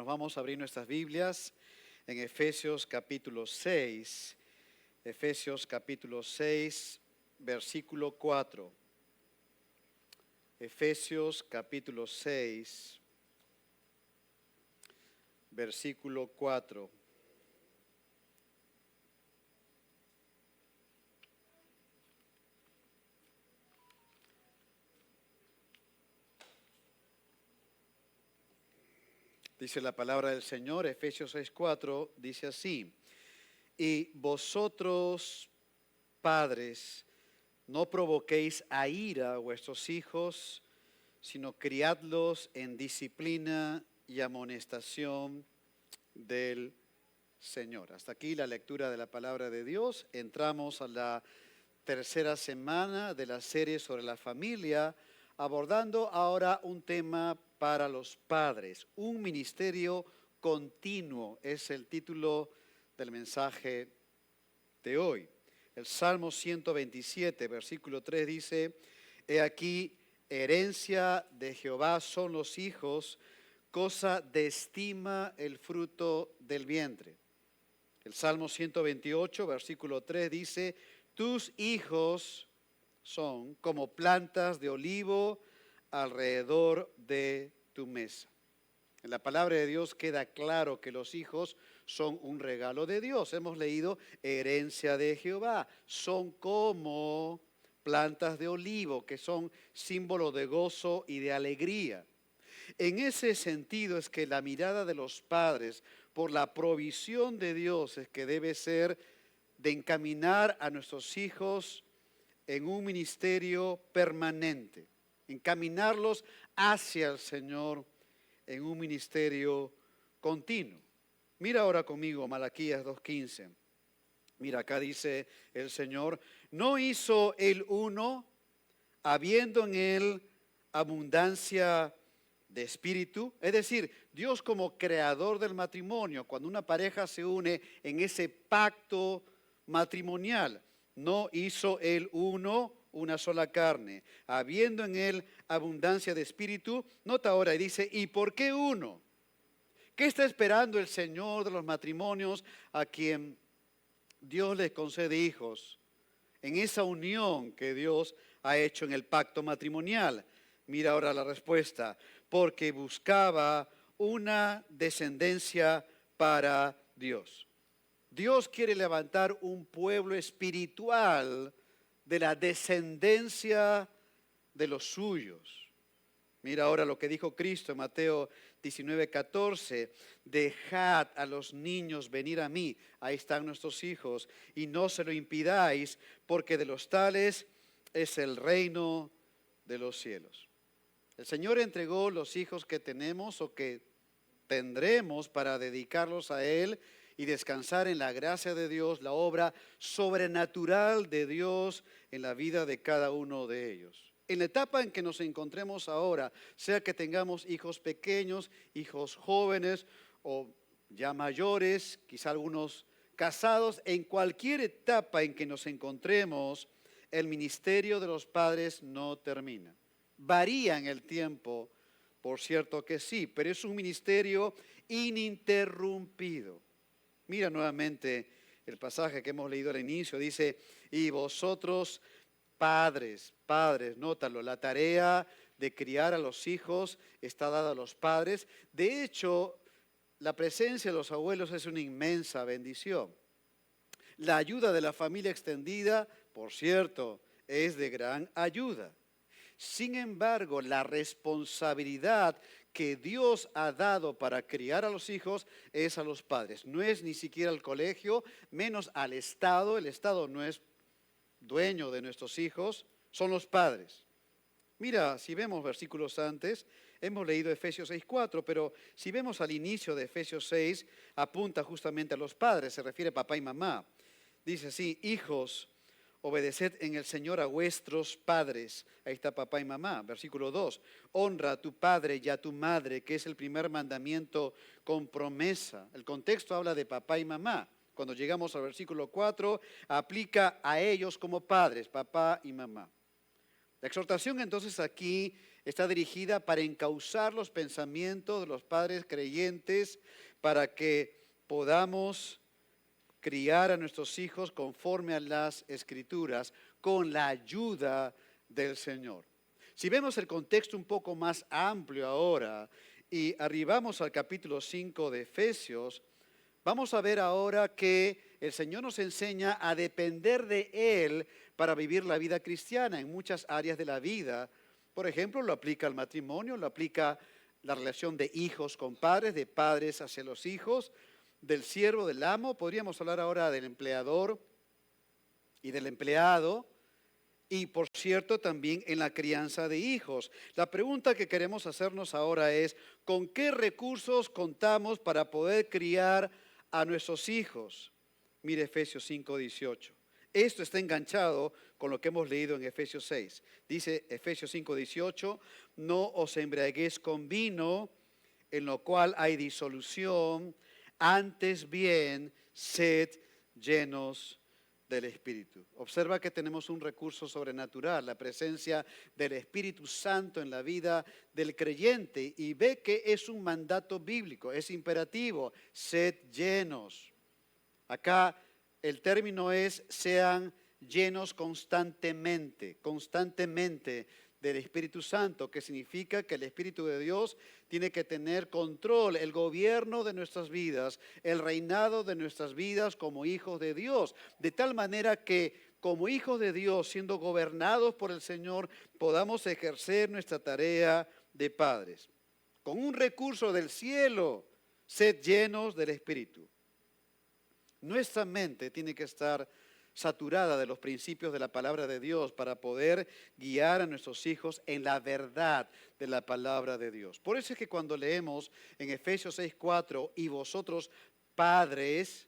vamos a abrir nuestras Biblias en Efesios capítulo 6. Efesios capítulo 6, versículo 4. Efesios capítulo 6, versículo 4. Dice la palabra del Señor, Efesios 6:4, dice así: y vosotros, padres, no provoquéis a ira a vuestros hijos, sino criadlos en disciplina y amonestación del Señor. Hasta aquí la lectura de la palabra de Dios. Entramos a la tercera semana de la serie sobre la familia, abordando ahora un tema para los padres. Un ministerio continuo es el título del mensaje de hoy. El Salmo 127, versículo 3 dice: he aquí, herencia de Jehová son los hijos, cosa de estima el fruto del vientre. El Salmo 128, versículo 3 dice: tus hijos son como plantas de olivo alrededor de tu mesa. En la palabra de Dios queda claro que los hijos son un regalo de Dios. Hemos leído herencia de Jehová. Son como plantas de olivo, que son símbolo de gozo y de alegría. En ese sentido es que la mirada de los padres por la provisión de Dios es que debe ser de encaminar a nuestros hijos en un ministerio permanente, encaminarlos hacia el Señor en un ministerio continuo. Mira ahora conmigo Malaquías 2:15. Mira, acá dice el Señor: ¿no hizo el uno, habiendo en él abundancia de espíritu? Es decir, Dios como creador del matrimonio, cuando una pareja se une en ese pacto matrimonial, ¿no hizo el uno una sola carne, habiendo en él abundancia de espíritu? Nota ahora, y dice: ¿y por qué uno? ¿Qué está esperando el Señor de los matrimonios a quien Dios les concede hijos en esa unión que Dios ha hecho en el pacto matrimonial? Mira ahora la respuesta: porque buscaba una descendencia para Dios. Dios quiere levantar un pueblo espiritual de la descendencia de los suyos. Mira ahora lo que dijo Cristo en Mateo 19:14: dejad a los niños venir a mí, ahí están nuestros hijos, y no se lo impidáis, porque de los tales es el reino de los cielos. El Señor entregó los hijos que tenemos o que tendremos para dedicarlos a Él y descansar en la gracia de Dios, la obra sobrenatural de Dios en la vida de cada uno de ellos. En la etapa en que nos encontremos ahora, sea que tengamos hijos pequeños, hijos jóvenes o ya mayores, quizá algunos casados, en cualquier etapa en que nos encontremos, el ministerio de los padres no termina. Varía en el tiempo, por cierto que sí, pero es un ministerio ininterrumpido. Mira nuevamente el pasaje que hemos leído al inicio, dice: y vosotros, padres, nótalo, la tarea de criar a los hijos está dada a los padres. De hecho, la presencia de los abuelos es una inmensa bendición. La ayuda de la familia extendida, por cierto, es de gran ayuda. Sin embargo, la responsabilidad que Dios ha dado para criar a los hijos es a los padres. No es ni siquiera al colegio, menos al Estado. El Estado no es dueño de nuestros hijos, son los padres. Mira, si vemos versículos antes, hemos leído Efesios 6:4, pero si vemos al inicio de Efesios 6, apunta justamente a los padres, se refiere a papá y mamá. Dice así: hijos, obedeced en el Señor a vuestros padres. Ahí está papá y mamá. Versículo 2. Honra a tu padre y a tu madre, que es el primer mandamiento con promesa. El contexto habla de papá y mamá. Cuando llegamos al versículo 4, aplica a ellos como padres, papá y mamá. La exhortación entonces aquí está dirigida para encauzar los pensamientos de los padres creyentes para que podamos criar a nuestros hijos conforme a las Escrituras con la ayuda del Señor. Si vemos el contexto un poco más amplio ahora y arribamos al capítulo 5 de Efesios, vamos a ver ahora que el Señor nos enseña a depender de Él para vivir la vida cristiana en muchas áreas de la vida. Por ejemplo, lo aplica al matrimonio, lo aplica la relación de hijos con padres, de padres hacia los hijos, del siervo, del amo. Podríamos hablar ahora del empleador y del empleado. Y por cierto, también en la crianza de hijos. La pregunta que queremos hacernos ahora es, ¿con qué recursos contamos para poder criar a nuestros hijos? Mire Efesios 5:18. Esto está enganchado con lo que hemos leído en Efesios 6. Dice Efesios 5:18, no os embriaguéis con vino, en lo cual hay disolución, antes bien, sed llenos del Espíritu. Observa que tenemos un recurso sobrenatural, la presencia del Espíritu Santo en la vida del creyente, y ve que es un mandato bíblico, es imperativo, sed llenos. Acá el término es sean llenos constantemente del Espíritu Santo, que significa que el Espíritu de Dios tiene que tener control, el gobierno de nuestras vidas, el reinado de nuestras vidas como hijos de Dios, de tal manera que como hijos de Dios, siendo gobernados por el Señor, podamos ejercer nuestra tarea de padres. Con un recurso del cielo, sed llenos del Espíritu. Nuestra mente tiene que estar saturada de los principios de la palabra de Dios para poder guiar a nuestros hijos en la verdad de la palabra de Dios. Por eso es que cuando leemos en Efesios 6:4, y vosotros padres,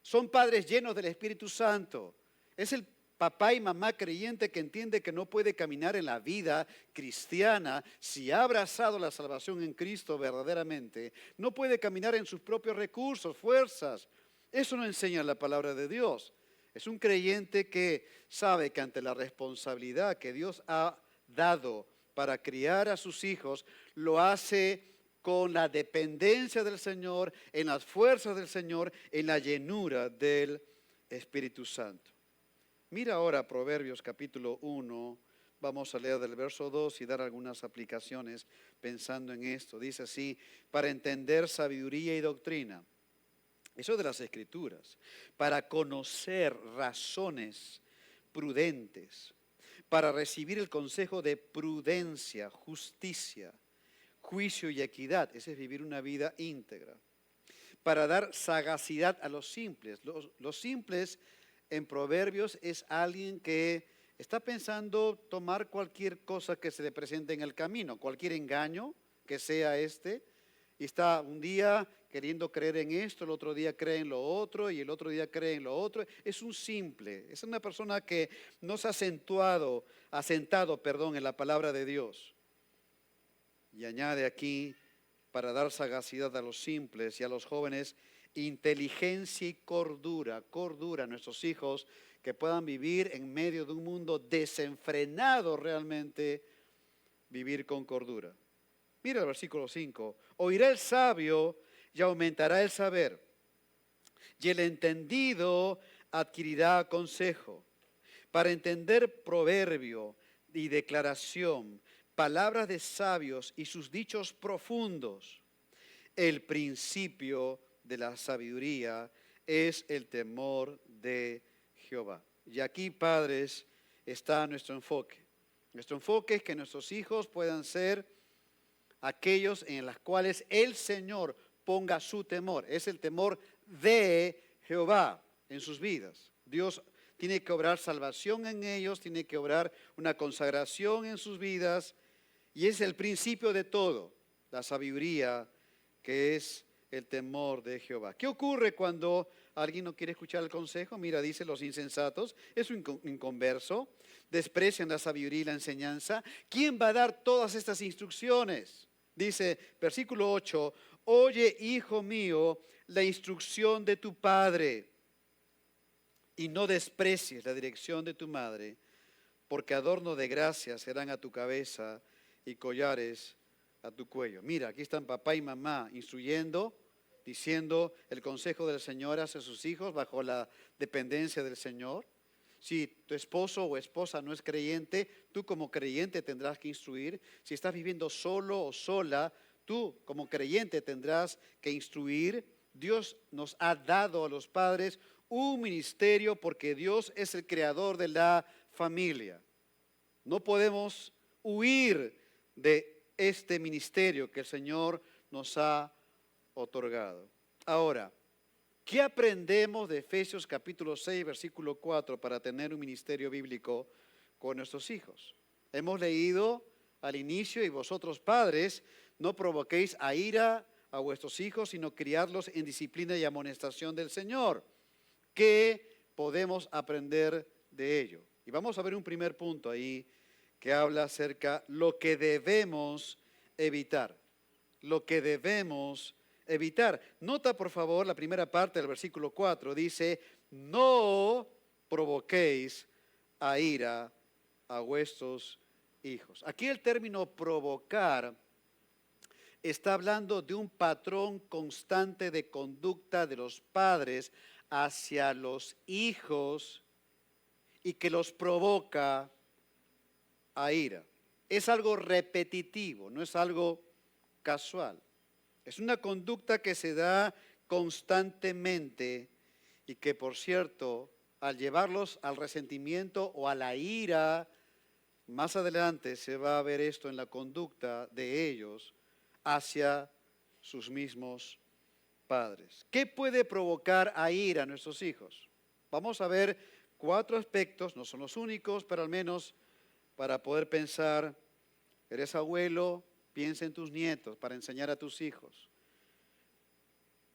son padres llenos del Espíritu Santo. Es el papá y mamá creyente que entiende que no puede caminar en la vida cristiana si ha abrazado la salvación en Cristo verdaderamente. No puede caminar en sus propios recursos, fuerzas. Eso no enseña la palabra de Dios. Es un creyente que sabe que ante la responsabilidad que Dios ha dado para criar a sus hijos, lo hace con la dependencia del Señor, en las fuerzas del Señor, en la llenura del Espíritu Santo. Mira ahora Proverbios capítulo 1, vamos a leer del verso 2 y dar algunas aplicaciones pensando en esto. Dice así, para entender sabiduría y doctrina. Eso de las Escrituras, para conocer razones prudentes, para recibir el consejo de prudencia, justicia, juicio y equidad, ese es vivir una vida íntegra, para dar sagacidad a los simples. Los simples en Proverbios es alguien que está pensando tomar cualquier cosa que se le presente en el camino, cualquier engaño que sea y está un día queriendo creer en esto, el otro día cree en lo otro y el otro día cree en lo otro. Es un simple, es una persona que no se ha asentado en la palabra de Dios. Y añade aquí, para dar sagacidad a los simples y a los jóvenes, inteligencia y cordura a nuestros hijos, que puedan vivir en medio de un mundo desenfrenado realmente, vivir con cordura. Mira el versículo 5. Oirá el sabio y aumentará el saber, y el entendido adquirirá consejo. Para entender proverbio y declaración, palabras de sabios y sus dichos profundos, el principio de la sabiduría es el temor de Jehová. Y aquí, padres, está nuestro enfoque. Nuestro enfoque es que nuestros hijos puedan ser aquellos en los cuales el Señor ponga su temor. Es el temor de Jehová en sus vidas. Dios tiene que obrar salvación en ellos, tiene que obrar una consagración en sus vidas, y es el principio de todo, la sabiduría, que es el temor de Jehová. ¿Qué ocurre cuando alguien no quiere escuchar el consejo? Mira, dice los insensatos, es un inconverso, desprecian la sabiduría y la enseñanza. ¿Quién va a dar todas estas instrucciones? Dice, versículo 8, oye, hijo mío, la instrucción de tu padre y no desprecies la dirección de tu madre, porque adorno de gracia serán a tu cabeza y collares a tu cuello. Mira, aquí están papá y mamá instruyendo, diciendo el consejo del Señor hacia sus hijos bajo la dependencia del Señor. Si tu esposo o esposa no es creyente, tú como creyente tendrás que instruir. Si estás viviendo solo o sola, tú como creyente tendrás que instruir. Dios nos ha dado a los padres un ministerio porque Dios es el creador de la familia. No podemos huir de este ministerio que el Señor nos ha otorgado. Ahora, ¿qué aprendemos de Efesios capítulo 6, versículo 4 para tener un ministerio bíblico con nuestros hijos? Hemos leído al inicio, y vosotros padres, no provoquéis a ira a vuestros hijos, sino criarlos en disciplina y amonestación del Señor. ¿Qué podemos aprender de ello? Y vamos a ver un primer punto ahí que habla acerca de lo que debemos evitar. Lo que debemos evitar. Nota por favor la primera parte del versículo 4, dice, no provoquéis a ira a vuestros hijos. Aquí el término provocar está hablando de un patrón constante de conducta de los padres hacia los hijos y que los provoca a ira. Es algo repetitivo, no es algo casual. Es una conducta que se da constantemente y que, por cierto, al llevarlos al resentimiento o a la ira, más adelante se va a ver esto en la conducta de ellos hacia sus mismos padres. ¿Qué puede provocar a ira a nuestros hijos? Vamos a ver 4 aspectos, no son los únicos, pero al menos para poder pensar, eres abuelo, piensa en tus nietos para enseñar a tus hijos.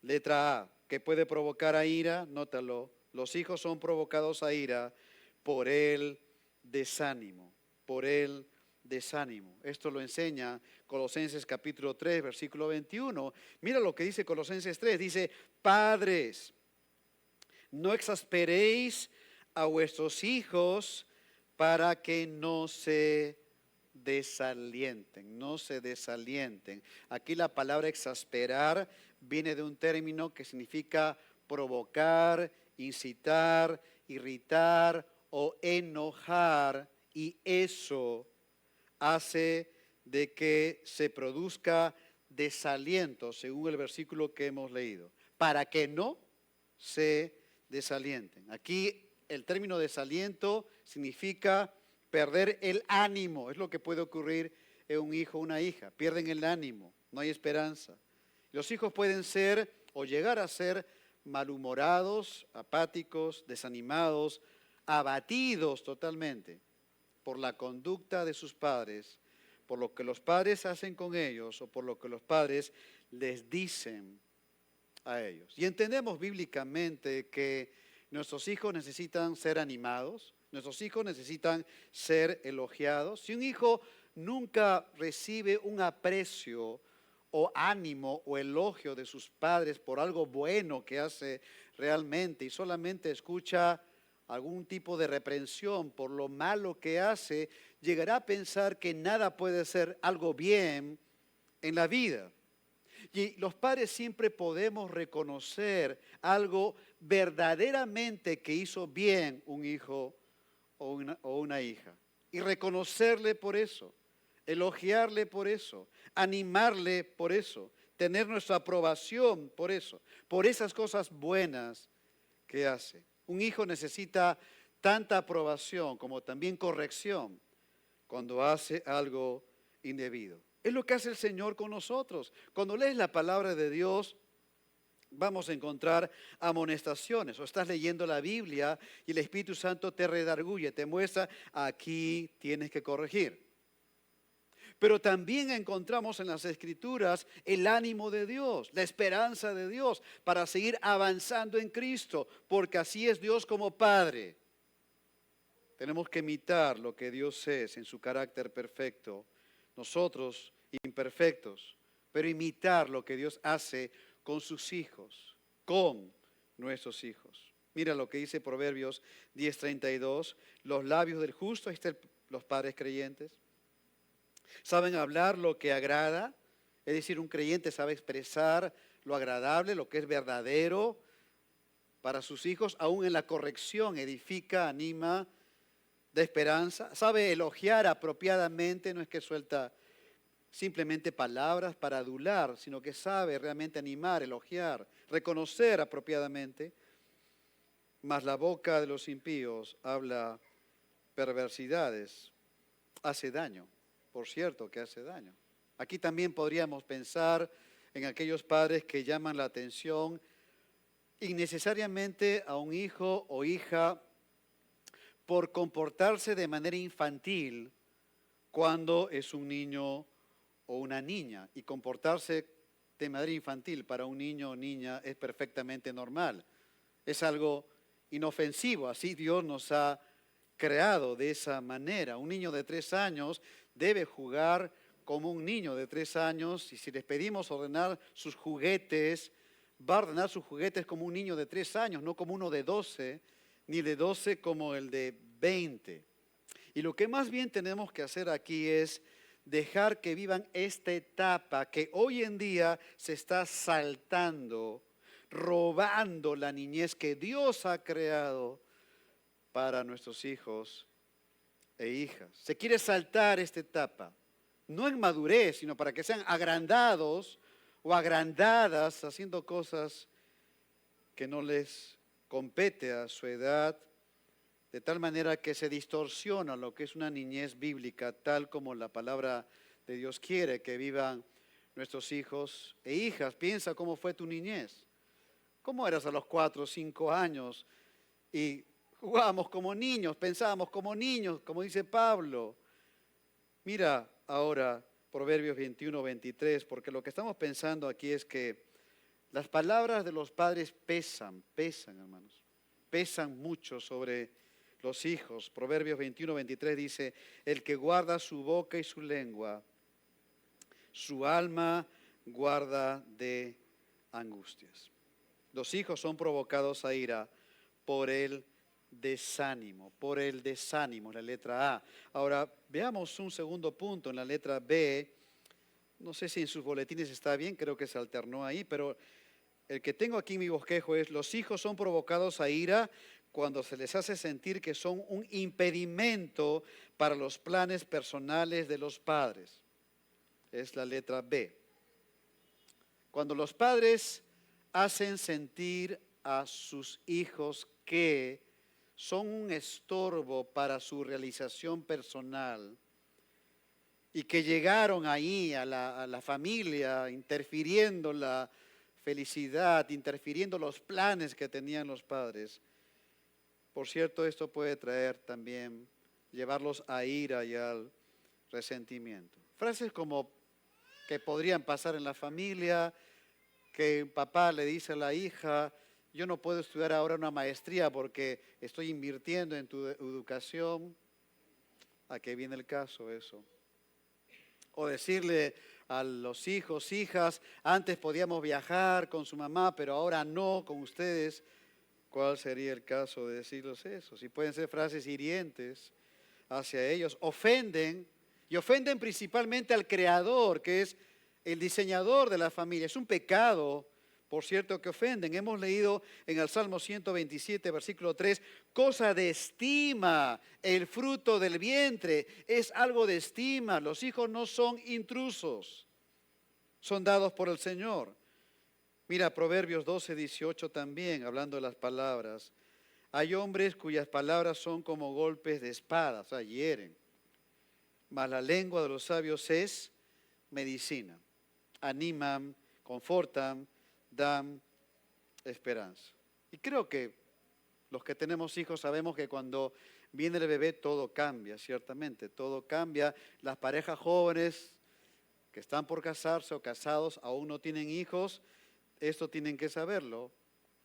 Letra A, ¿qué puede provocar a ira? Nótalo, los hijos son provocados a ira por el desánimo, por el desánimo. Esto lo enseña Colosenses capítulo 3, versículo 21. Mira lo que dice Colosenses 3, dice, padres, no exasperéis a vuestros hijos para que no se desalienten, no se desalienten. Aquí la palabra exasperar viene de un término que significa provocar, incitar, irritar o enojar, y eso hace de que se produzca desaliento, según el versículo que hemos leído, para que no se desalienten. Aquí el término desaliento significa perder el ánimo, es lo que puede ocurrir en un hijo o una hija, pierden el ánimo, no hay esperanza. Los hijos pueden ser o llegar a ser malhumorados, apáticos, desanimados, abatidos totalmente por la conducta de sus padres, por lo que los padres hacen con ellos o por lo que los padres les dicen a ellos. Y entendemos bíblicamente que nuestros hijos necesitan ser animados, nuestros hijos necesitan ser elogiados. Si un hijo nunca recibe un aprecio o ánimo o elogio de sus padres por algo bueno que hace realmente y solamente escucha algún tipo de reprensión por lo malo que hace, llegará a pensar que nada puede ser algo bien en la vida. Y los padres siempre podemos reconocer algo verdaderamente que hizo bien un hijo o una hija. Y reconocerle por eso, elogiarle por eso, animarle por eso, tener nuestra aprobación por eso, por esas cosas buenas que hace. Un hijo necesita tanta aprobación como también corrección cuando hace algo indebido. Es lo que hace el Señor con nosotros. Cuando lees la palabra de Dios, vamos a encontrar amonestaciones. O estás leyendo la Biblia y el Espíritu Santo te redarguye, te muestra, aquí tienes que corregir. Pero también encontramos en las Escrituras el ánimo de Dios, la esperanza de Dios para seguir avanzando en Cristo, porque así es Dios como Padre. Tenemos que imitar lo que Dios es en su carácter perfecto. Nosotros imperfectos, pero imitar lo que Dios hace con sus hijos, con nuestros hijos. Mira lo que dice Proverbios 10:32. Los labios del justo, ahí están los padres creyentes, saben hablar lo que agrada, es decir, un creyente sabe expresar lo agradable, lo que es verdadero para sus hijos, aún en la corrección, edifica, anima, da esperanza, sabe elogiar apropiadamente, no es que suelta simplemente palabras para adular, sino que sabe realmente animar, elogiar, reconocer apropiadamente. Mas la boca de los impíos habla perversidades, hace daño, por cierto que hace daño. Aquí también podríamos pensar en aquellos padres que llaman la atención innecesariamente a un hijo o hija por comportarse de manera infantil cuando es un niño o una niña. Y comportarse de manera infantil para un niño o niña es perfectamente normal. Es algo inofensivo, así Dios nos ha creado de esa manera. Un niño de 3 años debe jugar como un niño de 3 años y si les pedimos ordenar sus juguetes, va a ordenar sus juguetes como un niño de 3 años, no como uno de 12, ni de 12 como el de 20. Y lo que más bien tenemos que hacer aquí es dejar que vivan esta etapa que hoy en día se está saltando, robando la niñez que Dios ha creado para nuestros hijos e hijas. Se quiere saltar esta etapa, no en madurez, sino para que sean agrandados o agrandadas haciendo cosas que no les compete a su edad, de tal manera que se distorsiona lo que es una niñez bíblica, tal como la palabra de Dios quiere que vivan nuestros hijos e hijas. Piensa cómo fue tu niñez. ¿Cómo eras a los 4 o 5 años? Y jugábamos como niños, pensábamos como niños, como dice Pablo. Mira ahora Proverbios 21-23, porque lo que estamos pensando aquí es que las palabras de los padres pesan, hermanos, pesan mucho sobre los hijos. Proverbios 21-23 dice, el que guarda su boca y su lengua, su alma guarda de angustias. Los hijos son provocados a ira por el desánimo, la letra A. Ahora, veamos un segundo punto en la letra B. No sé si en sus boletines está bien, creo que se alternó ahí, pero el que tengo aquí en mi bosquejo es, los hijos son provocados a ira cuando se les hace sentir que son un impedimento para los planes personales de los padres. Es la letra B. Cuando los padres hacen sentir a sus hijos que son un estorbo para su realización personal y que llegaron ahí a la familia interfiriendo la felicidad, interfiriendo los planes que tenían los padres. Por cierto, esto puede traer también, llevarlos a ira y al resentimiento. Frases como que podrían pasar en la familia, que papá le dice a la hija, yo no puedo estudiar ahora una maestría porque estoy invirtiendo en tu educación. ¿A qué viene el caso eso? O decirle a los hijos, hijas, antes podíamos viajar con su mamá, pero ahora no con ustedes. ¿Cuál sería el caso de decirles eso? Si pueden ser frases hirientes hacia ellos, ofenden, y ofenden principalmente al creador, que es el diseñador de la familia. Es un pecado, por cierto, que ofenden. Hemos leído en el Salmo 127, versículo 3, cosa de estima, el fruto del vientre, es algo de estima. Los hijos no son intrusos, son dados por el Señor. Mira, Proverbios 12-18 también, hablando de las palabras. Hay hombres cuyas palabras son como golpes de espada, o sea, hieren. Mas la lengua de los sabios es medicina. Animan, confortan, dan esperanza. Y creo que los que tenemos hijos sabemos que cuando viene el bebé todo cambia, ciertamente, todo cambia. Las parejas jóvenes que están por casarse o casados aún no tienen hijos, esto tienen que saberlo.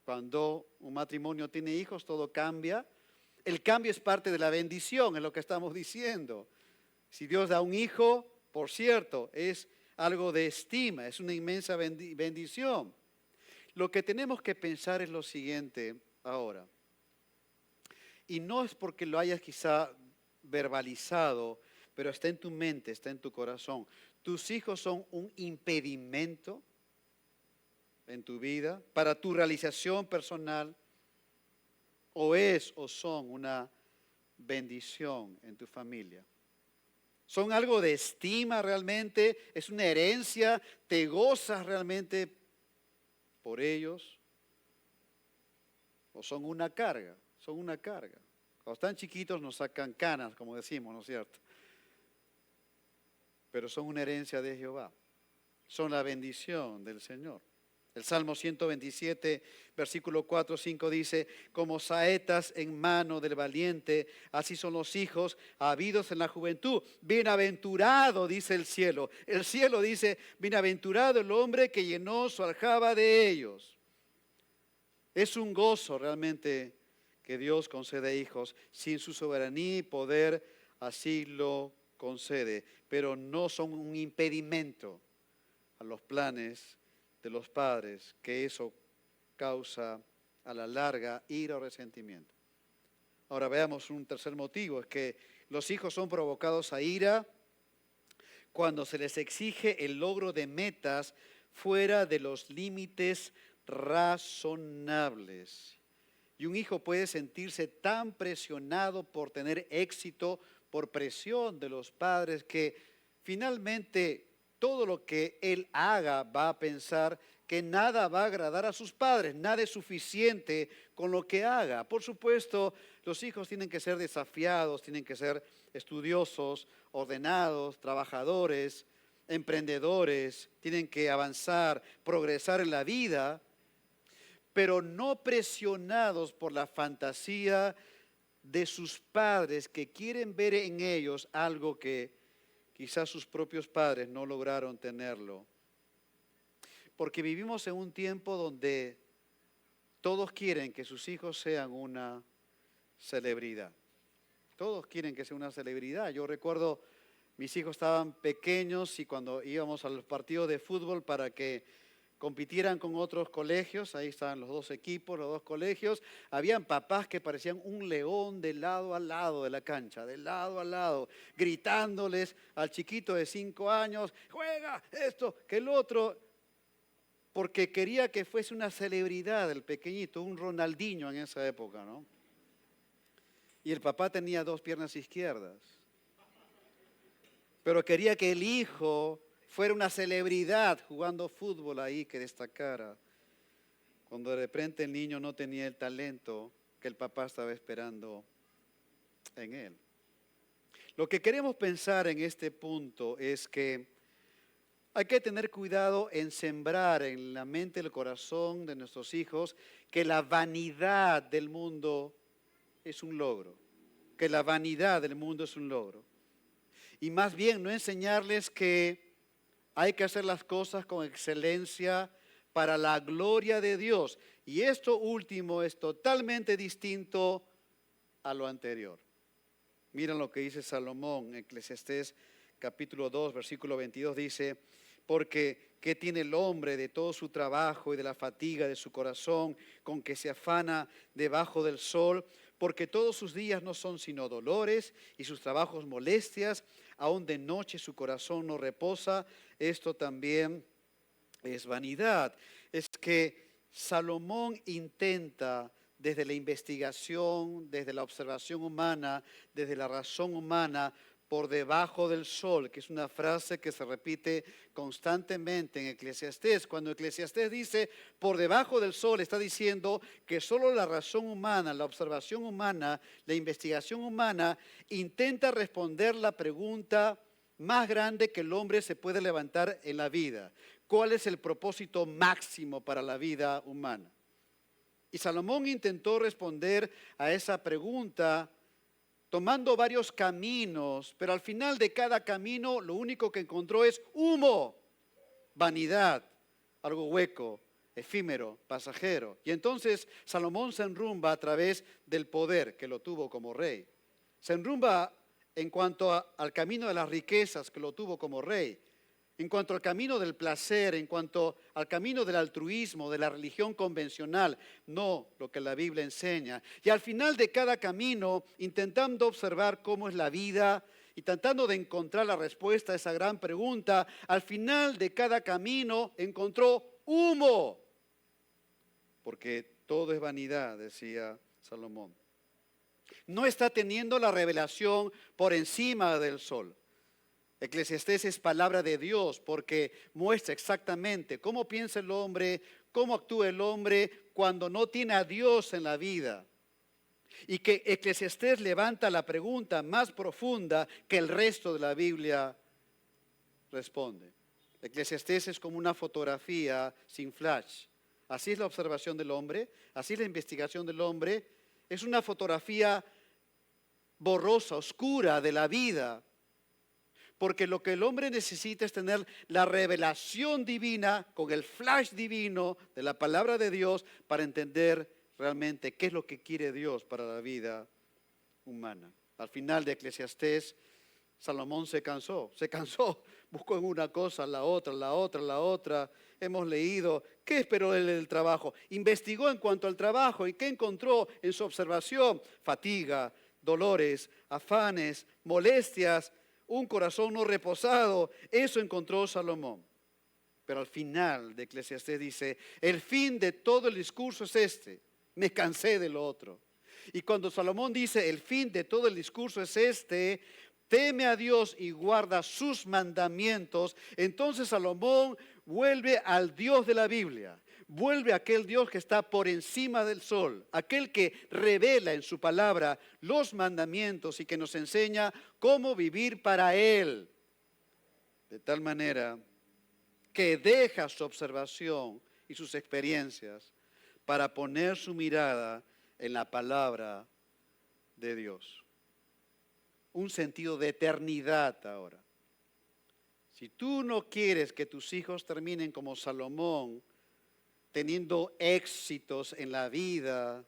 Cuando un matrimonio tiene hijos, todo cambia. El cambio es parte de la bendición, es lo que estamos diciendo. Si Dios da un hijo, por cierto, es algo de estima, es una inmensa bendición. Lo que tenemos que pensar es lo siguiente ahora. Y no es porque lo hayas quizá verbalizado, pero está en tu mente, está en tu corazón. Tus hijos son un impedimento en tu vida para tu realización personal, o es o son una bendición en tu familia. Son algo de estima realmente, es una herencia, te gozas realmente por ellos, o son una carga, son una carga. Cuando están chiquitos nos sacan canas, como decimos, ¿no es cierto? Pero son una herencia de Jehová, son la bendición del Señor. El Salmo 127, versículo 4, 5 dice, como saetas en mano del valiente, así son los hijos habidos en la juventud. Bienaventurado, dice el cielo. El cielo dice, bienaventurado el hombre que llenó su aljaba de ellos. Es un gozo realmente que Dios concede hijos, sin su soberanía y poder así lo concede, pero no son un impedimento a los planes de los padres, que eso causa a la larga ira o resentimiento. Ahora veamos un tercer motivo, es que los hijos son provocados a ira cuando se les exige el logro de metas fuera de los límites razonables. Y un hijo puede sentirse tan presionado por tener éxito, por presión de los padres, que finalmente todo lo que él haga va a pensar que nada va a agradar a sus padres, nada es suficiente con lo que haga. Por supuesto, los hijos tienen que ser desafiados, tienen que ser estudiosos, ordenados, trabajadores, emprendedores, tienen que avanzar, progresar en la vida, pero no presionados por la fantasía de sus padres que quieren ver en ellos algo que quizás sus propios padres no lograron tenerlo. Porque vivimos en un tiempo donde todos quieren que sus hijos sean una celebridad. Todos quieren que sea una celebridad. Yo recuerdo, mis hijos estaban pequeños y cuando íbamos a los partidos de fútbol para que compitieran con otros colegios, ahí estaban los dos equipos, los dos colegios, habían papás que parecían un león de lado a lado de la cancha, de lado a lado, gritándoles al chiquito de 5 años, juega esto, que el otro, porque quería que fuese una celebridad el pequeñito, un Ronaldinho en esa época, ¿no? Y el papá tenía 2 piernas izquierdas, pero quería que el hijo fuera una celebridad jugando fútbol ahí, que destacara, cuando de repente el niño no tenía el talento que el papá estaba esperando en él. Lo que queremos pensar en este punto es que hay que tener cuidado en sembrar en la mente y el corazón de nuestros hijos que la vanidad del mundo es un logro, que la vanidad del mundo es un logro. Y más bien no enseñarles que hay que hacer las cosas con excelencia para la gloria de Dios. Y esto último es totalmente distinto a lo anterior. Miren lo que dice Salomón en Eclesiastés capítulo 2, versículo 22, dice, porque ¿qué tiene el hombre de todo su trabajo y de la fatiga de su corazón con que se afana debajo del sol? Porque todos sus días no son sino dolores y sus trabajos molestias, aun de noche su corazón no reposa. Esto también es vanidad. Es que Salomón intenta desde la investigación, desde la observación humana, desde la razón humana, por debajo del sol, que es una frase que se repite constantemente en Eclesiastés. Cuando Eclesiastés dice por debajo del sol, está diciendo que solo la razón humana, la observación humana, la investigación humana intenta responder la pregunta más grande que el hombre se puede levantar en la vida. ¿Cuál es el propósito máximo para la vida humana? Y Salomón intentó responder a esa pregunta tomando varios caminos, pero al final de cada camino lo único que encontró es humo, vanidad, algo hueco, efímero, pasajero. Y entonces Salomón se enrumba a través del poder que lo tuvo como rey. Se enrumba en cuanto al camino de las riquezas que lo tuvo como rey. en cuanto al camino del placer, en cuanto al camino del altruismo, de la religión convencional, no lo que la Biblia enseña. Y al final de cada camino, intentando observar cómo es la vida y tratando de encontrar la respuesta a esa gran pregunta, al final de cada camino encontró humo, porque todo es vanidad, decía Salomón. No está teniendo la revelación por encima del sol. Eclesiastés es palabra de Dios porque muestra exactamente cómo piensa el hombre, cómo actúa el hombre cuando no tiene a Dios en la vida. Y que Eclesiastés levanta la pregunta más profunda que el resto de la Biblia responde. Eclesiastés es como una fotografía sin flash. Así es la observación del hombre, así es la investigación del hombre. Es una fotografía borrosa, oscura de la vida. Porque lo que el hombre necesita es tener la revelación divina con el flash divino de la palabra de Dios para entender realmente qué es lo que quiere Dios para la vida humana. Al final de Eclesiastés, Salomón se cansó, buscó en una cosa, la otra. Hemos leído, ¿qué esperó él del trabajo? Investigó en cuanto al trabajo y ¿qué encontró en su observación? Fatiga, dolores, afanes, molestias, un corazón no reposado. Eso encontró Salomón. Pero al final de Eclesiastés dice, el fin de todo el discurso es este, me cansé de lo otro. Y cuando Salomón dice, el fin de todo el discurso es este, teme a Dios y guarda sus mandamientos, entonces Salomón vuelve al Dios de la Biblia. Vuelve a aquel Dios que está por encima del sol, aquel que revela en su palabra los mandamientos y que nos enseña cómo vivir para Él. De tal manera que deja su observación y sus experiencias para poner su mirada en la palabra de Dios. Un sentido de eternidad ahora. Si tú no quieres que tus hijos terminen como Salomón, teniendo éxitos en la vida,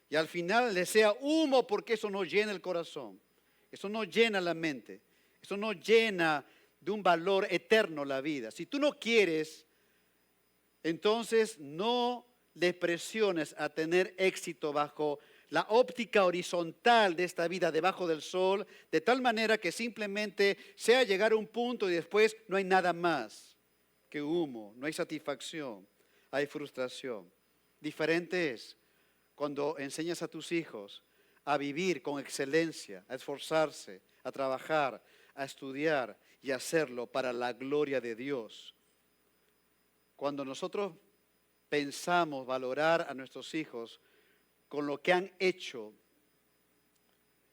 y al final les sea humo porque eso no llena el corazón, eso no llena la mente, eso no llena de un valor eterno la vida. Si tú no quieres, entonces no les presiones a tener éxito bajo la óptica horizontal de esta vida debajo del sol, de tal manera que simplemente sea llegar a un punto y después no hay nada más que humo, no hay satisfacción. Hay frustración. Diferente es cuando enseñas a tus hijos a vivir con excelencia, a esforzarse, a trabajar, a estudiar y a hacerlo para la gloria de Dios. Cuando nosotros pensamos valorar a nuestros hijos con lo que han hecho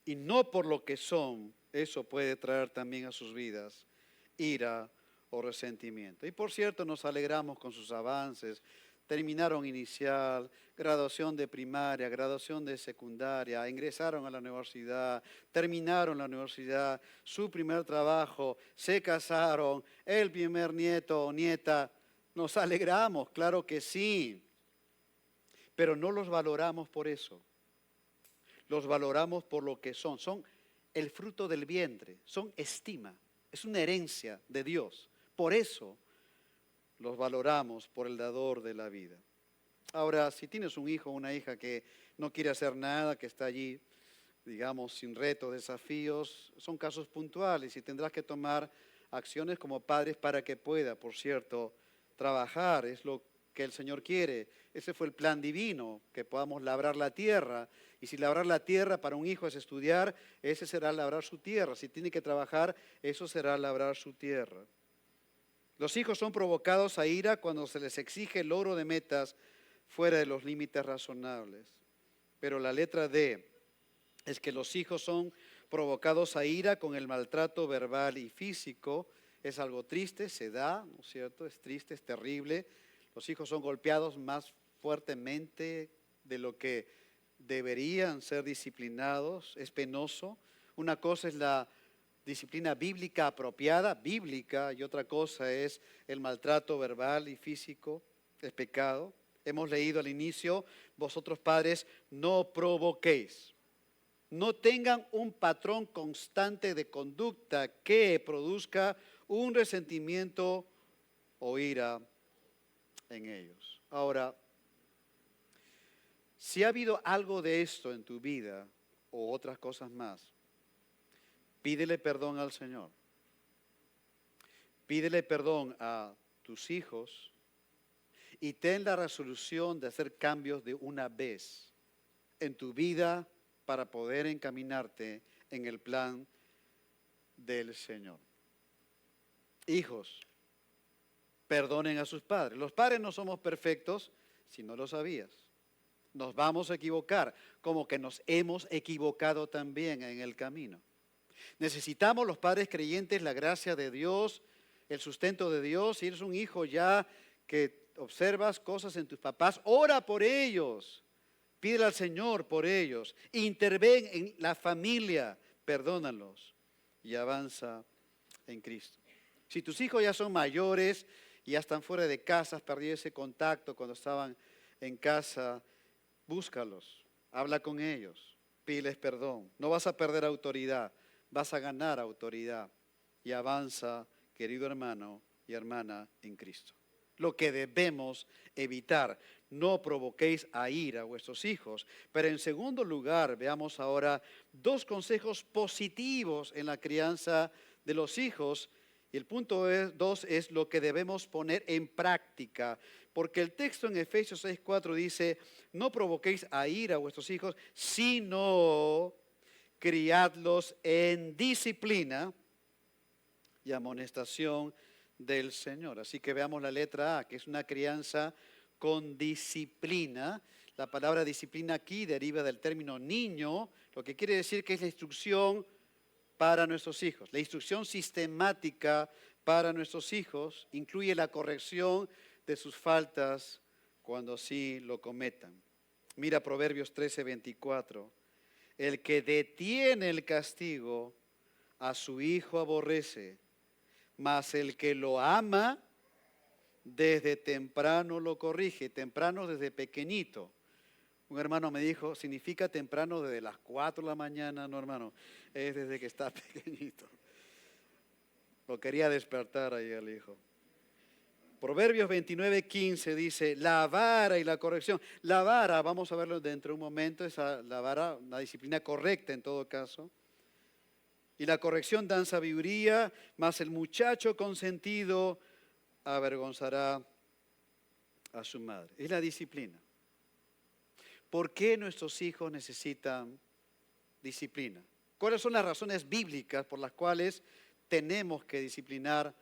y no por lo que son, eso puede traer también a sus vidas ira o resentimiento. Y por cierto, nos alegramos con sus avances. Terminaron inicial, graduación de primaria, graduación de secundaria, ingresaron a la universidad, terminaron la universidad, su primer trabajo, se casaron, el primer nieto o nieta. Nos alegramos, claro que sí, pero no los valoramos por eso. Los valoramos por lo que son. Son el fruto del vientre, son estima, es una herencia de Dios. Por eso los valoramos por el dador de la vida. Ahora, si tienes un hijo o una hija que no quiere hacer nada, que está allí, digamos, sin retos, desafíos, son casos puntuales y tendrás que tomar acciones como padres para que pueda, por cierto, trabajar. Es lo que el Señor quiere. Ese fue el plan divino, que podamos labrar la tierra. Y si labrar la tierra para un hijo es estudiar, ese será labrar su tierra. Si tiene que trabajar, eso será labrar su tierra. Los hijos son provocados a ira cuando se les exige el logro de metas fuera de los límites razonables. Pero la letra D es que los hijos son provocados a ira con el maltrato verbal y físico. Es algo triste, se da, ¿no es cierto? Es triste, es terrible. Los hijos son golpeados más fuertemente de lo que deberían ser disciplinados. Es penoso. Una cosa es la disciplina bíblica apropiada, bíblica, y otra cosa es el maltrato verbal y físico, es pecado. Hemos leído al inicio, vosotros padres no provoquéis. no tengan un patrón constante de conducta que produzca un resentimiento o ira en ellos. Ahora, si ha habido algo de esto en tu vida o otras cosas más, pídele perdón al Señor. Pídele perdón a tus hijos y ten la resolución de hacer cambios de una vez en tu vida para poder encaminarte en el plan del Señor. Hijos, perdonen a sus padres. Los padres no somos perfectos, si no lo sabías. Nos vamos a equivocar, como que nos hemos equivocado también en el camino. Necesitamos los padres creyentes la gracia de Dios, el sustento de Dios. Si eres un hijo ya que observas cosas en tus papás, ora por ellos. Pídele al Señor por ellos. Interven en la familia, perdónalos y avanza en Cristo. Si tus hijos ya son mayores y ya están fuera de casa, has perdido ese contacto cuando estaban en casa, búscalos, habla con ellos, pídeles perdón. No vas a perder autoridad, vas a ganar autoridad y avanza, querido hermano y hermana en Cristo. Lo que debemos evitar, no provoquéis a ira a vuestros hijos. Pero en segundo lugar, veamos ahora dos consejos positivos en la crianza de los hijos. Y el punto 2 es lo que debemos poner en práctica. Porque el texto en Efesios 6:4 dice, no provoquéis a ira a vuestros hijos, sino criadlos en disciplina y amonestación del Señor. Así que veamos la letra A, que es una crianza con disciplina. La palabra disciplina aquí deriva del término niño, lo que quiere decir que es la instrucción para nuestros hijos. La instrucción sistemática para nuestros hijos incluye la corrección de sus faltas cuando así lo cometan. Mira Proverbios 13:24. El que detiene el castigo a su hijo aborrece, mas el que lo ama desde temprano lo corrige. Temprano desde pequeñito. Un hermano me dijo, significa temprano desde las 4 de la mañana. No, hermano, es desde que está pequeñito. Lo quería despertar ahí al hijo. Proverbios 29:15 dice, la vara y la corrección. La vara, vamos a verlo dentro de un momento, es la vara, una disciplina correcta en todo caso. Y la corrección dan sabiduría, mas el muchacho consentido avergonzará a su madre. Es la disciplina. ¿Por qué nuestros hijos necesitan disciplina? ¿Cuáles son las razones bíblicas por las cuales tenemos que disciplinar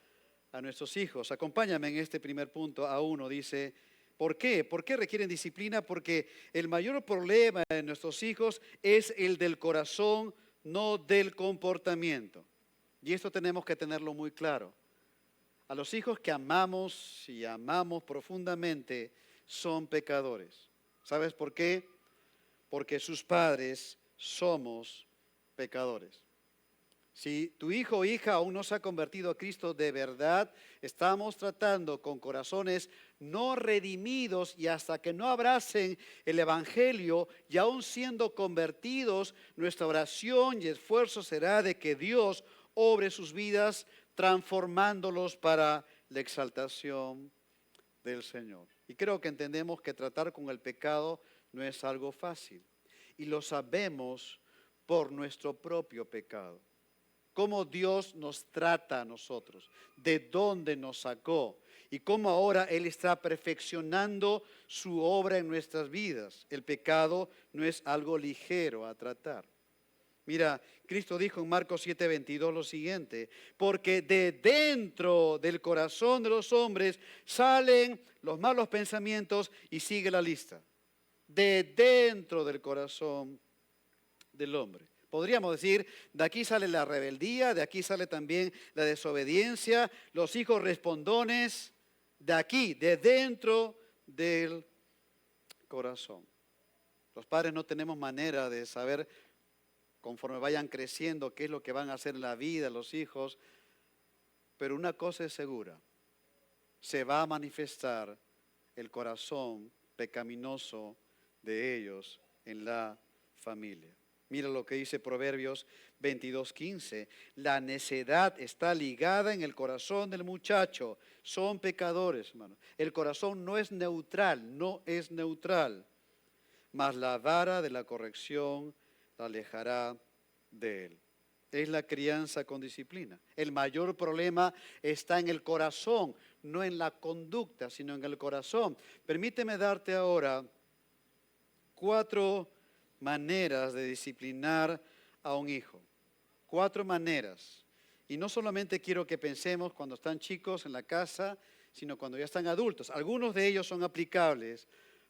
a nuestros hijos? Acompáñame en este primer punto. A1 dice, ¿por qué? ¿Por qué requieren disciplina? Porque el mayor problema de nuestros hijos es el del corazón, no del comportamiento. Y esto tenemos que tenerlo muy claro. A los hijos que amamos y amamos profundamente son pecadores. ¿Sabes por qué? Porque sus padres somos pecadores. Si tu hijo o hija aún no se ha convertido a Cristo de verdad, estamos tratando con corazones no redimidos y hasta que no abracen el Evangelio y aún siendo convertidos, nuestra oración y esfuerzo será de que Dios obre sus vidas transformándolos para la exaltación del Señor. Y creo que entendemos que tratar con el pecado no es algo fácil. Y lo sabemos por nuestro propio pecado. Cómo Dios nos trata a nosotros, de dónde nos sacó y cómo ahora Él está perfeccionando su obra en nuestras vidas. El pecado no es algo ligero a tratar. Mira, Cristo dijo en Marcos 7:22 lo siguiente, porque de dentro del corazón de los hombres salen los malos pensamientos y sigue la lista. De dentro del corazón del hombre. Podríamos decir, de aquí sale la rebeldía, de aquí sale también la desobediencia, los hijos respondones, de aquí, de dentro del corazón. Los padres no tenemos manera de saber conforme vayan creciendo qué es lo que van a hacer en la vida los hijos, pero una cosa es segura, se va a manifestar el corazón pecaminoso de ellos en la familia. Mira lo que dice Proverbios 22:15. La necedad está ligada en el corazón del muchacho. Son pecadores, hermano. El corazón no es neutral, no es neutral. Mas la vara de la corrección la alejará de él. Es la crianza con disciplina. El mayor problema está en el corazón, no en la conducta, sino en el corazón. Permíteme darte ahora 4 maneras de disciplinar a un hijo. 4 maneras. Y no solamente quiero que pensemos cuando están chicos en la casa, sino cuando ya están adultos. Algunos de ellos son aplicables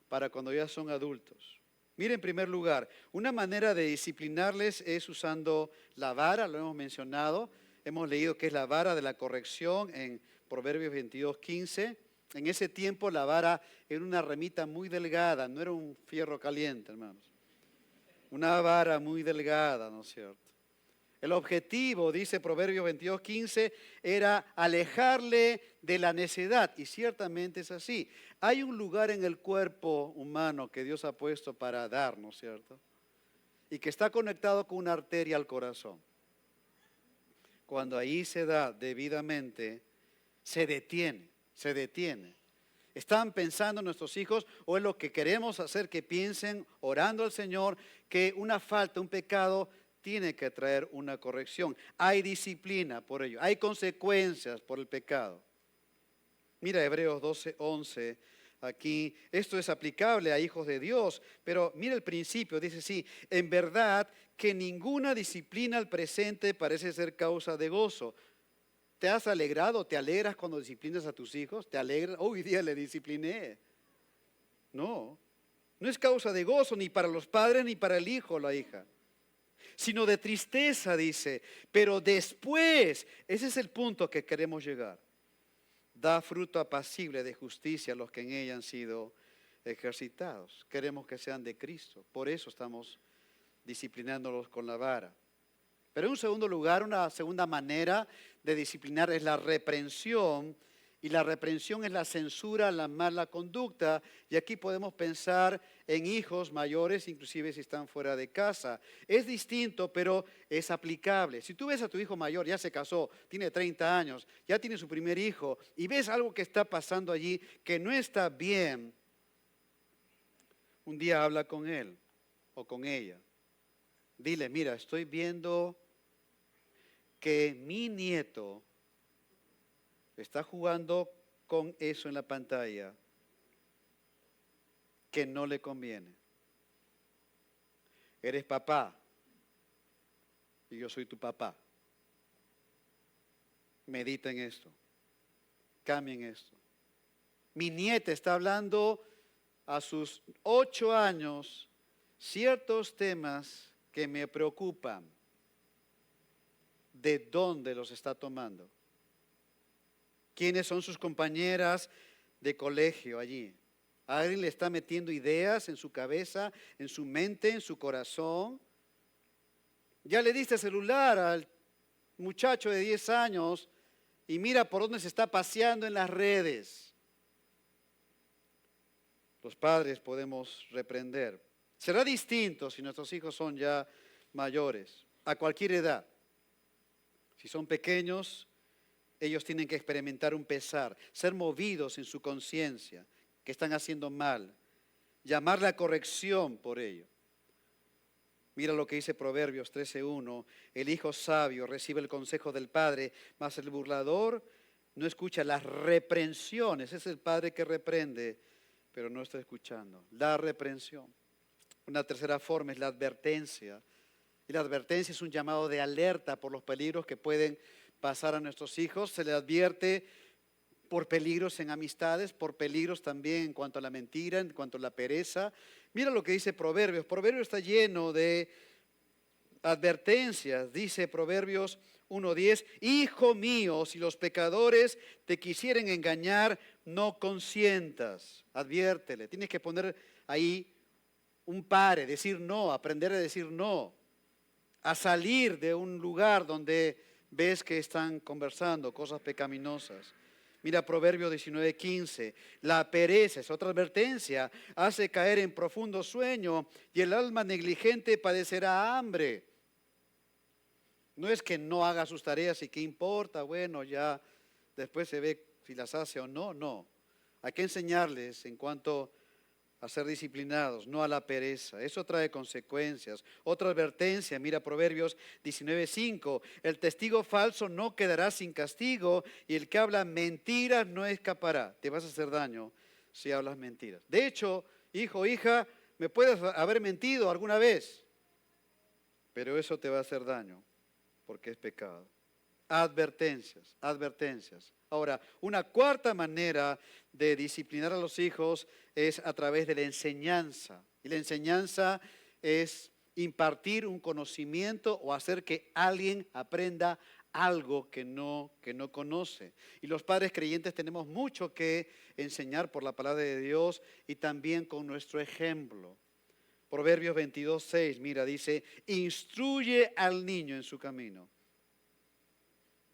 para cuando ya son adultos. Mire, en primer lugar, una manera de disciplinarles es usando la vara, lo hemos mencionado. Hemos leído que es la vara de la corrección en Proverbios 22:15. En ese tiempo la vara era una ramita muy delgada, no era un fierro caliente, hermanos. Una vara muy delgada, ¿no es cierto? El objetivo, dice Proverbios 22:15, era alejarle de la necedad, y ciertamente es así. Hay un lugar en el cuerpo humano que Dios ha puesto para dar, ¿no es cierto? Y que está conectado con una arteria al corazón. Cuando ahí se da debidamente, se detiene, se detiene. ¿Están pensando nuestros hijos o es lo que queremos hacer que piensen, orando al Señor, que una falta, un pecado tiene que traer una corrección? Hay disciplina por ello, hay consecuencias por el pecado. Mira Hebreos 12:11, aquí esto es aplicable a hijos de Dios, pero mira el principio, dice así: en verdad que ninguna disciplina al presente parece ser causa de gozo. ¿Te has alegrado, te alegras cuando disciplinas a tus hijos? ¿Te alegras? Hoy día le discipliné. No, no es causa de gozo ni para los padres ni para el hijo o la hija, sino de tristeza, dice. Pero después, ese es el punto que queremos llegar, da fruto apacible de justicia a los que en ella han sido ejercitados. Queremos que sean de Cristo, por eso estamos disciplinándolos con la vara. Pero en un segundo lugar, una segunda manera de disciplinar es la reprensión, y la reprensión es la censura a la mala conducta, y aquí podemos pensar en hijos mayores, inclusive si están fuera de casa. Es distinto, pero es aplicable. Si tú ves a tu hijo mayor, ya se casó, tiene 30 años, ya tiene su primer hijo, y ves algo que está pasando allí que no está bien, un día habla con él o con ella. Dile: mira, estoy viendo que mi nieto está jugando con eso en la pantalla que no le conviene. Eres papá y yo soy tu papá. Medita en esto. Cambien esto. Mi nieta está hablando a sus 8 años ciertos temas que me preocupan. ¿De dónde los está tomando? ¿Quiénes son sus compañeras de colegio allí? ¿Alguien le está metiendo ideas en su cabeza, en su mente, en su corazón? Ya le diste celular al muchacho de 10 años y mira por dónde se está paseando en las redes. Los padres podemos reprender. Será distinto si nuestros hijos son ya mayores, a cualquier edad. Si son pequeños, ellos tienen que experimentar un pesar, ser movidos en su conciencia, que están haciendo mal, llamar la corrección por ello. Mira lo que dice Proverbios 13:1, el hijo sabio recibe el consejo del padre, mas el burlador no escucha las reprensiones. Es el padre que reprende, pero no está escuchando. La reprensión. Una tercera forma es la advertencia. Y la advertencia es un llamado de alerta por los peligros que pueden pasar a nuestros hijos. Se les advierte por peligros en amistades, por peligros también en cuanto a la mentira, en cuanto a la pereza. Mira lo que dice Proverbios. Proverbios está lleno de advertencias. Dice Proverbios 1:10, hijo mío, si los pecadores te quisieren engañar, no consientas. Adviértele. Tienes que poner ahí un pare, decir no, aprender a decir no. A salir de un lugar donde ves que están conversando cosas pecaminosas. Mira Proverbios 19:15. La pereza, es otra advertencia, hace caer en profundo sueño y el alma negligente padecerá hambre. No es que no haga sus tareas y qué importa, bueno, ya después se ve si las hace o no, no. Hay que enseñarles en cuanto a ser disciplinados, no a la pereza. Eso trae consecuencias. Otra advertencia, mira Proverbios 19:5. El testigo falso no quedará sin castigo y el que habla mentiras no escapará. Te vas a hacer daño si hablas mentiras. De hecho, hijo o hija, me puedes haber mentido alguna vez, pero eso te va a hacer daño porque es pecado. Advertencias, advertencias. Ahora, una cuarta manera de disciplinar a los hijos es a través de la enseñanza. Y la enseñanza es impartir un conocimiento o hacer que alguien aprenda algo que no conoce. Y los padres creyentes tenemos mucho que enseñar por la palabra de Dios y también con nuestro ejemplo. Proverbios 22:6, mira, dice, instruye al niño en su camino.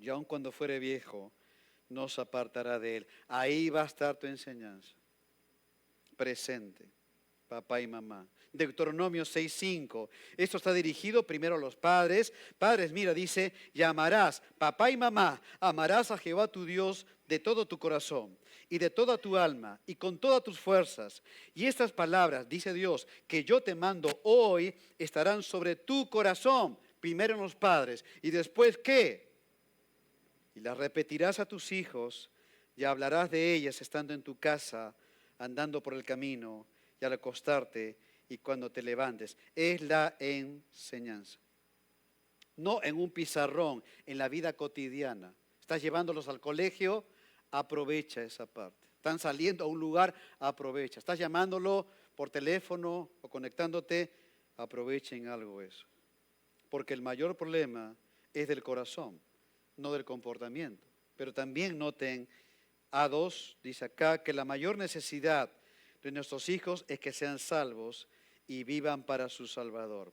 Y aun cuando fuere viejo, no se apartará de él. Ahí va a estar tu enseñanza. Presente, papá y mamá. Deuteronomio 6:5. Esto está dirigido primero a los padres. Padres, mira, dice, llamarás, papá y mamá, amarás a Jehová tu Dios de todo tu corazón y de toda tu alma y con todas tus fuerzas. Y estas palabras, dice Dios, que yo te mando hoy, estarán sobre tu corazón. Primero en los padres. Y después, ¿qué? Y las repetirás a tus hijos y hablarás de ellas estando en tu casa, andando por el camino y al acostarte y cuando te levantes. Es la enseñanza. No en un pizarrón, en la vida cotidiana. Estás llevándolos al colegio, aprovecha esa parte. Están saliendo a un lugar, aprovecha. Estás llamándolo por teléfono o conectándote, aprovechen algo eso. Porque el mayor problema es del corazón, no del comportamiento. Pero también noten, A2, dice acá, que la mayor necesidad de nuestros hijos es que sean salvos y vivan para su Salvador.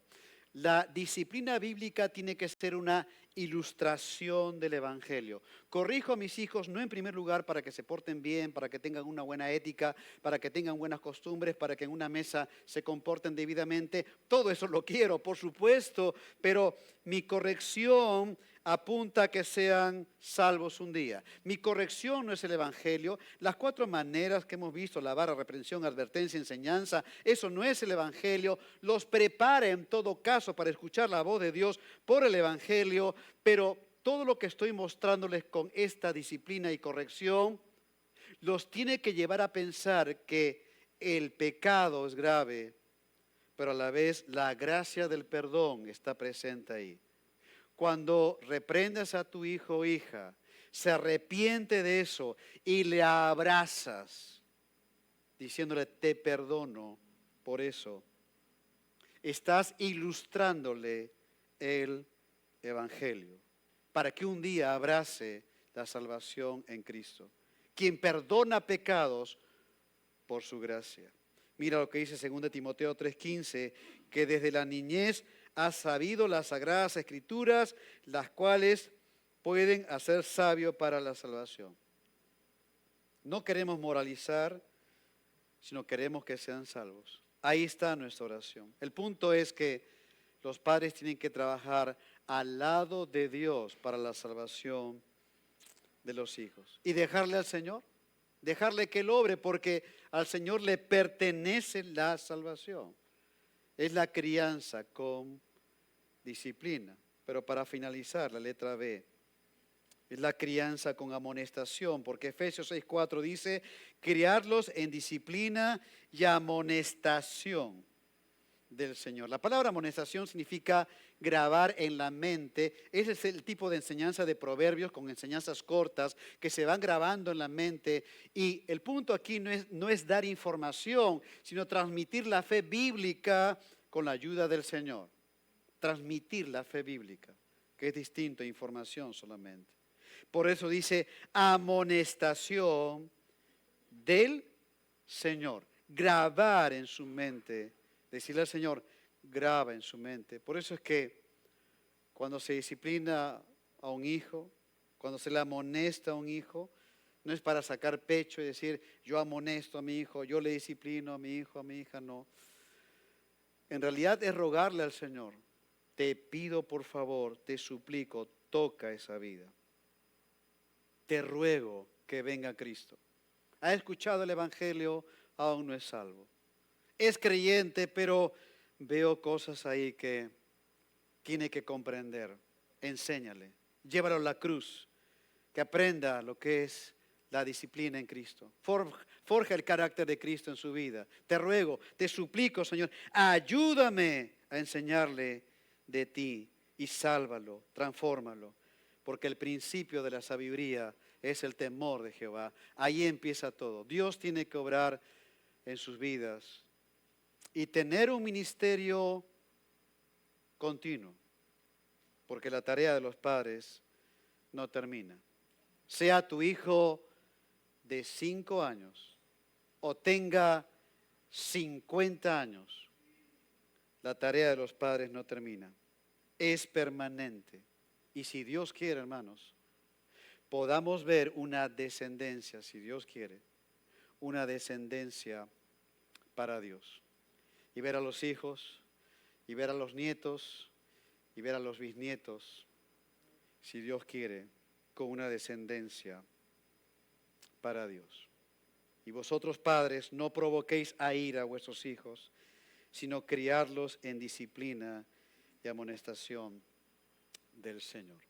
La disciplina bíblica tiene que ser una ilustración del Evangelio. Corrijo a mis hijos no en primer lugar para que se porten bien, para que tengan una buena ética, para que tengan buenas costumbres, para que en una mesa se comporten debidamente. Todo eso lo quiero, por supuesto, pero mi corrección apunta a que sean salvos un día. Mi corrección no es el Evangelio. Las 4 maneras que hemos visto, la vara, reprensión, advertencia, enseñanza, eso no es el Evangelio. Los prepara en todo caso para escuchar la voz de Dios por el Evangelio, pero todo lo que estoy mostrándoles con esta disciplina y corrección los tiene que llevar a pensar que el pecado es grave, pero a la vez la gracia del perdón está presente ahí. Cuando reprendes a tu hijo o hija, se arrepiente de eso y le abrazas, diciéndole te perdono por eso, estás ilustrándole el Evangelio para que un día abrace la salvación en Cristo, quien perdona pecados por su gracia. Mira lo que dice 2 Timoteo 3:15, que desde la niñez has sabido las sagradas escrituras, las cuales pueden hacer sabio para la salvación. No queremos moralizar, sino queremos que sean salvos. Ahí está nuestra oración. El punto es que los padres tienen que trabajar al lado de Dios para la salvación de los hijos. Y dejarle al Señor, dejarle que Él obre, porque al Señor le pertenece la salvación. Es la crianza con disciplina. Pero para finalizar, la letra B, es la crianza con amonestación, porque Efesios 6:4 dice, criarlos en disciplina y amonestación del Señor. La palabra amonestación significa grabar en la mente. Ese es el tipo de enseñanza de Proverbios, con enseñanzas cortas que se van grabando en la mente. Y el punto aquí no es dar información, sino transmitir la fe bíblica con la ayuda del Señor. Transmitir la fe bíblica, que es distinto a información solamente. Por eso dice amonestación del Señor. Grabar en su mente. Decirle al Señor, graba en su mente. Por eso es que cuando se disciplina a un hijo, cuando se le amonesta a un hijo, No es para sacar pecho y decir, yo amonesto a mi hijo, yo le disciplino a mi hijo, a mi hija, no. En realidad es rogarle al Señor, te pido por favor, te suplico, toca esa vida. Te ruego que venga Cristo. Ha escuchado el Evangelio, aún no es salvo. Es creyente, pero veo cosas ahí que tiene que comprender. Enséñale, llévalo a la cruz, que aprenda lo que es la disciplina en Cristo. Forja el carácter de Cristo en su vida. Te ruego, te suplico, Señor, ayúdame a enseñarle de ti y sálvalo, transfórmalo, porque el principio de la sabiduría es el temor de Jehová. Ahí empieza todo. Dios tiene que obrar en sus vidas y tener un ministerio continuo, porque la tarea de los padres no termina. Sea tu hijo de 5 años o tenga 50 años, la tarea de los padres no termina. Es permanente. Y si Dios quiere, hermanos, podamos ver una descendencia, si Dios quiere, una descendencia para Dios. Y ver a los hijos, y ver a los nietos, y ver a los bisnietos, si Dios quiere, con una descendencia para Dios. Y vosotros, padres, no provoquéis a ira a vuestros hijos, sino criarlos en disciplina y amonestación del Señor.